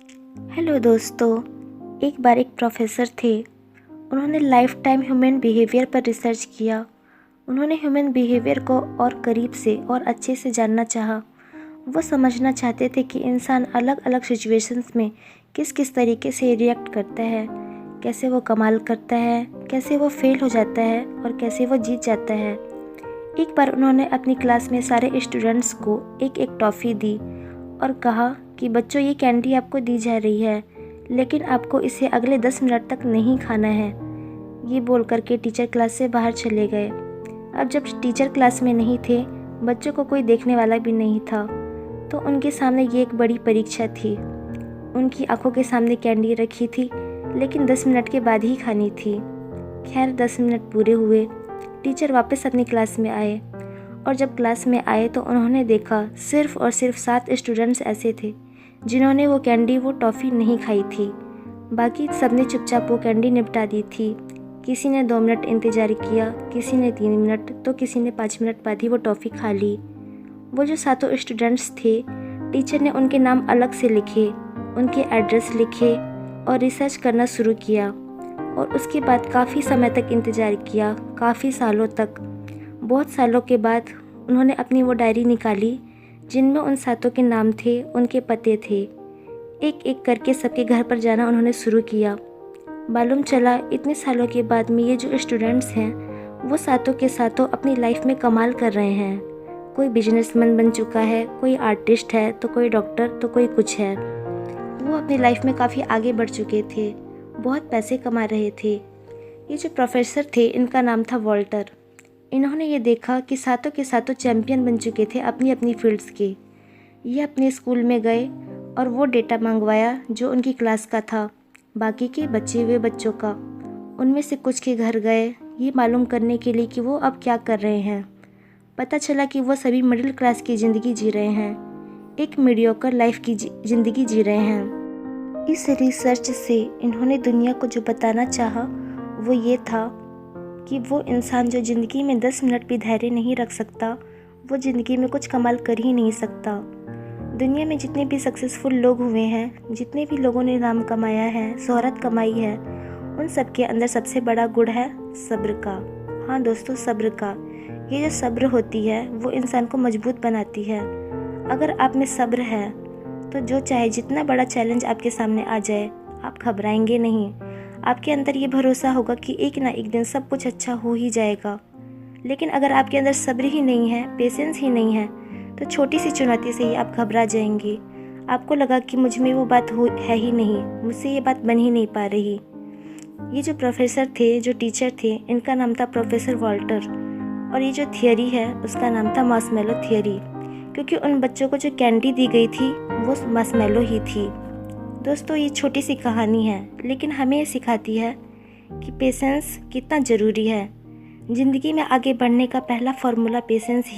Hello दोस्तों। एक बार एक प्रोफेसर थे। उन्होंने लाइफ टाइम ह्यूमन बिहेवियर पर रिसर्च किया। उन्होंने ह्यूमन बिहेवियर को और करीब से और अच्छे से जानना चाहा। वो समझना चाहते थे कि इंसान अलग अलग सिचुएशंस में किस किस तरीके से रिएक्ट करता है, कैसे वो कमाल करता है, कैसे वो फेल हो जाता है और कैसे वो जीत जाता है। एक बार उन्होंने अपनी क्लास में सारे स्टूडेंट्स को एक एक टॉफ़ी दी और कहा कि बच्चों, ये कैंडी आपको दी जा रही है, लेकिन आपको इसे अगले 10 मिनट तक नहीं खाना है। ये बोल करके टीचर क्लास से बाहर चले गए। अब जब टीचर क्लास में नहीं थे, बच्चों को कोई देखने वाला भी नहीं था, तो उनके सामने ये एक बड़ी परीक्षा थी। उनकी आंखों के सामने कैंडी रखी थी, लेकिन 10 मिनट के बाद ही खानी थी। खैर 10 मिनट पूरे हुए। टीचर वापस अपनी क्लास में आए और जब क्लास में आए तो उन्होंने देखा सिर्फ और सिर्फ 7 स्टूडेंट्स ऐसे थे जिन्होंने वो कैंडी, वो टॉफ़ी नहीं खाई थी। बाकी सबने चुपचाप वो कैंडी निपटा दी थी। किसी ने 2 मिनट इंतज़ार किया, किसी ने 3 मिनट, तो किसी ने 5 मिनट बाद ही वो टॉफ़ी खा ली। वो जो 7 स्टूडेंट्स थे, टीचर ने उनके नाम अलग से लिखे, उनके एड्रेस लिखे और रिसर्च करना शुरू किया। और उसके बाद काफ़ी समय तक इंतज़ार किया, काफ़ी सालों तक। बहुत सालों के बाद उन्होंने अपनी वो डायरी निकाली जिनमें उन 7 के नाम थे, उनके पते थे। एक एक करके सबके घर पर जाना उन्होंने शुरू किया। मालूम चला इतने सालों के बाद में ये जो स्टूडेंट्स हैं, वो 7 के 7 अपनी लाइफ में कमाल कर रहे हैं। कोई बिजनेसमैन बन चुका है, कोई आर्टिस्ट है, तो कोई डॉक्टर, तो कोई कुछ है। वो अपनी लाइफ में काफ़ी आगे बढ़ चुके थे, बहुत पैसे कमा रहे थे। ये जो प्रोफेसर थे, इनका नाम था वॉल्टर। इन्होंने ये देखा कि 7 के 7 चैम्पियन बन चुके थे अपनी अपनी फील्ड्स के। ये अपने स्कूल में गए और वो डेटा मंगवाया जो उनकी क्लास का था, बाकी के बचे हुए बच्चों का। उनमें से कुछ के घर गए ये मालूम करने के लिए कि वो अब क्या कर रहे हैं। पता चला कि वो सभी मिडिल क्लास की ज़िंदगी जी रहे हैं, एक मीडियोकर लाइफ की ज़िंदगी जी रहे हैं। इस रिसर्च से इन्होंने दुनिया को जो बताना चाहा वो ये था कि वो इंसान जो ज़िंदगी में 10 मिनट भी धैर्य नहीं रख सकता, वो ज़िंदगी में कुछ कमाल कर ही नहीं सकता। दुनिया में जितने भी सक्सेसफुल लोग हुए हैं, जितने भी लोगों ने नाम कमाया है, शोहरत कमाई है, उन सब के अंदर सबसे बड़ा गुण है सब्र का। हाँ दोस्तों, सब्र का। ये जो सब्र होती है वो इंसान को मजबूत बनाती है। अगर आप में सब्र है तो जो चाहे जितना बड़ा चैलेंज आपके सामने आ जाए, आप घबराएंगे नहीं। आपके अंदर ये भरोसा होगा कि एक ना एक दिन सब कुछ अच्छा हो ही जाएगा। लेकिन अगर आपके अंदर सब्र ही नहीं है, पेशेंस ही नहीं है, तो छोटी सी चुनौती से ही आप घबरा जाएंगे। आपको लगा कि मुझ में वो बात है ही नहीं, मुझसे ये बात बन ही नहीं पा रही। ये जो प्रोफेसर थे, जो टीचर थे, इनका नाम था प्रोफेसर वॉल्टर। और ये जो थियरी है उसका नाम था मार्शमैलो थियरी, क्योंकि उन बच्चों को जो कैंडी दी गई थी वो मार्शमैलो ही थी। दोस्तों, ये छोटी सी कहानी है, लेकिन हमें ये सिखाती है कि पेशेंस कितना ज़रूरी है। ज़िंदगी में आगे बढ़ने का पहला फॉर्मूला पेशेंस ही